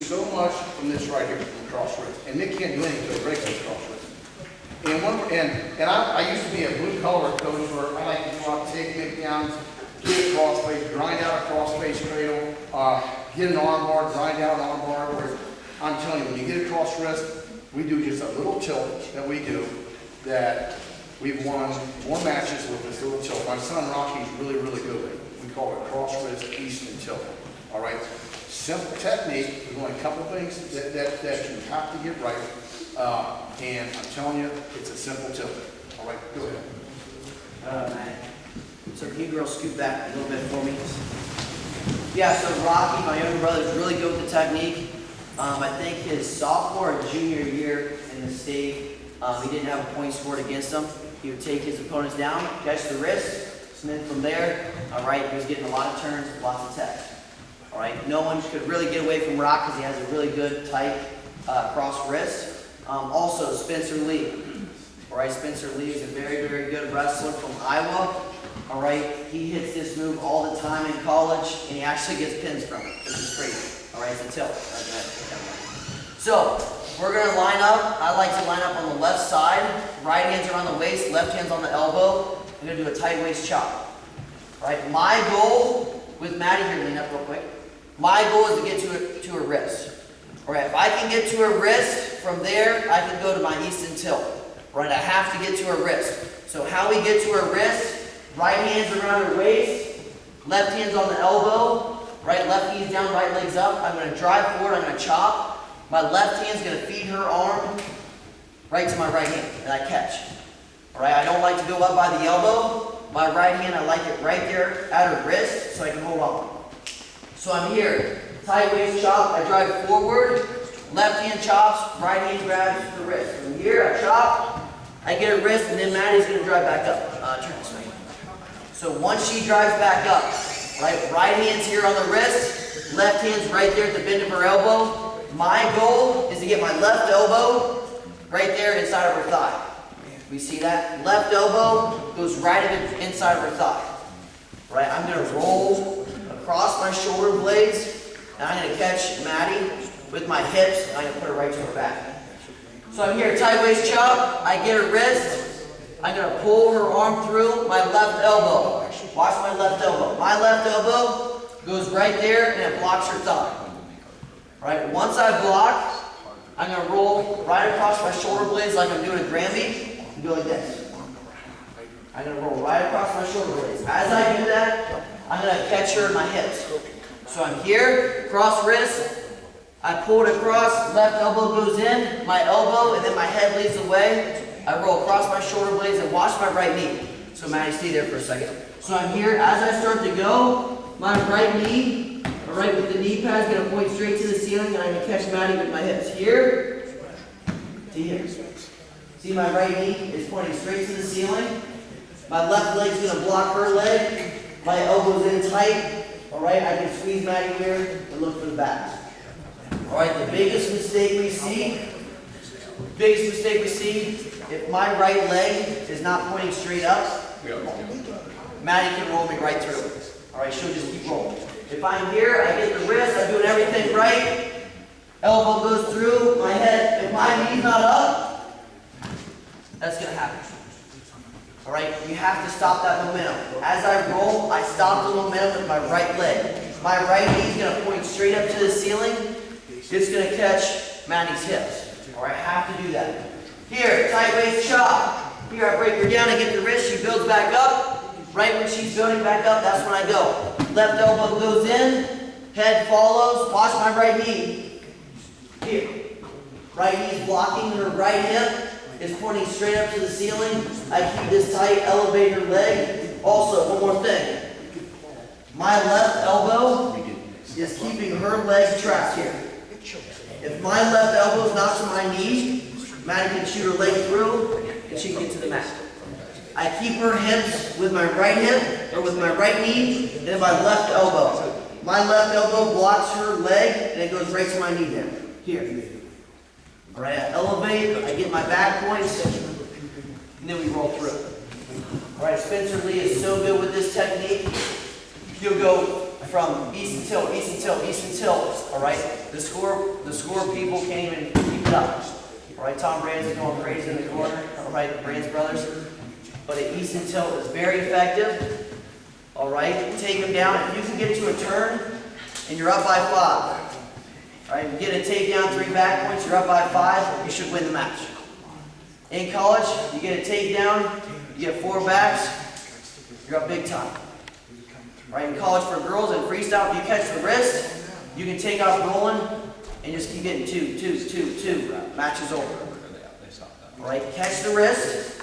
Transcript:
so much from this right here, from the cross wrist. And Nick can't do anything until he breaks his cross wrist. And I used to be a blue collar coach where I like to go out, take Nick down, get a cross face, grind out a cross face cradle, get an arm bar, grind out an arm bar. Where I'm telling you, when you get a cross wrist, we do just a little tilt that we do that we've won more matches with this little tilt. My son Rocky's really, really good with it. We call it cross wrist Eastern tilt. All right? Simple technique. There's only a couple things that you have to get right. And I'm telling you, it's a simple tilt. All right, go ahead. So can you girls scoot back a little bit for me? Yeah, so Rocky, my younger brother, is really good with the technique. I think his sophomore or junior year in the state, he didn't have a point scored against him. He would take his opponents down, catch the wrist, and then from there, all right, he was getting a lot of turns, lots of tech. All right, no one could really get away from Rock because he has a really good, tight cross wrist. Also, Spencer Lee. All right, Spencer Lee is a very, very good wrestler from Iowa. All right, he hits this move all the time in college, and he actually gets pins from it. This is crazy. All right, it's a tilt. So, we're going to line up. I like to line up on the left side. Right hand's around the waist, left hand's on the elbow. I'm going to do a tight waist chop. All right, my goal with Maddie here, lean up real quick. My goal is to get to her wrist. All right, if I can get to her wrist, from there, I can go to my Easton tilt. All right, I have to get to her wrist. So how we get to her wrist, right hand's around her waist, left hand's on the elbow, right, left knee's down, right leg's up. I'm going to drive forward, I'm going to chop. My left hand's going to feed her arm right to my right hand, and I catch. All right, I don't like to go up by the elbow. My right hand, I like it right there at her wrist so I can hold on. So I'm here, tight waist chop, I drive forward, left hand chops, right hand grabs the wrist. From here, I chop, I get her wrist, and then Maddie's going to drive back up. Turn this way. So once she drives back up, right hand's here on the wrist, left hand's right there at the bend of her elbow. My goal is to get my left elbow right there inside of her thigh. We see that? Left elbow goes right inside of her thigh. Right, I'm going to roll across my shoulder blades, and I'm going to catch Maddie with my hips, and I'm going to put her right to her back. So I'm here, tight waist chop, I get her wrist, I'm going to pull her arm through my left elbow. Watch my left elbow. My left elbow goes right there, and it blocks her thigh. Right, once I block, I'm going to roll right across my shoulder blades like I'm doing a Granby, and go like this. I'm going to roll right across my shoulder blades. As I do that, I'm going to catch her in my hips. So I'm here, cross wrist, I pull it across, left elbow goes in, my elbow, and then my head leads away. I roll across my shoulder blades and watch my right knee. So Maddie, stay there for a second. So I'm here, as I start to go, my right knee, right with the knee pad, is going to point straight to the ceiling, and I'm going to catch Maddie with my hips. Here to here. See, my right knee is pointing straight to the ceiling. My left leg's going to block her leg. My elbow's in tight. All right, I can squeeze Maddie here and look for the back. All right, the biggest mistake we see, if my right leg is not pointing straight up, Maddie can roll me right through. All right, she'll just keep rolling. If I'm here, I get the wrist, I'm doing everything right. Elbow goes through my head. If my knee's not up, that's going to happen. All right, you have to stop that momentum. As I roll, I stop the momentum with my right leg. My right knee is going to point straight up to the ceiling. It's going to catch Maddie's hips. All right, I have to do that. Here, tight waist chop. Here, I break her down, I get the wrist, she builds back up. Right when she's building back up, that's when I go. Left elbow goes in, head follows, watch my right knee. Here. Right knee's blocking her right hip, is pointing straight up to the ceiling. I keep this tight, elevate her leg. Also, one more thing. My left elbow is keeping her leg trapped here. If my left elbow is not to my knee, Maddie can shoot her leg through, and she can get to the mat. I keep her hips with my right hip, or with my right knee, and then my left elbow. My left elbow blocks her leg, and it goes right to my knee there. Here. All right, I elevate, I get my back points, and then we roll through. All right, Spencer Lee is so good with this technique. He'll go from east and tilt, east and tilt, east and tilt, all right? The score people can't even keep it up. All right, Tom Brands is going crazy in the corner, all right, Brands Brothers. But an east and tilt is very effective. All right, take him down. If you can get to a turn and you're up by 5, all right, you get a takedown, 3 back points, you're up by 5, you should win the match. In college, you get a takedown, you get 4 backs, you're up big time. Right, in college for girls and freestyle, if you catch the wrist, you can take off rolling and just keep getting 2, 2, 2, 2. Match is over. All right, catch the wrist.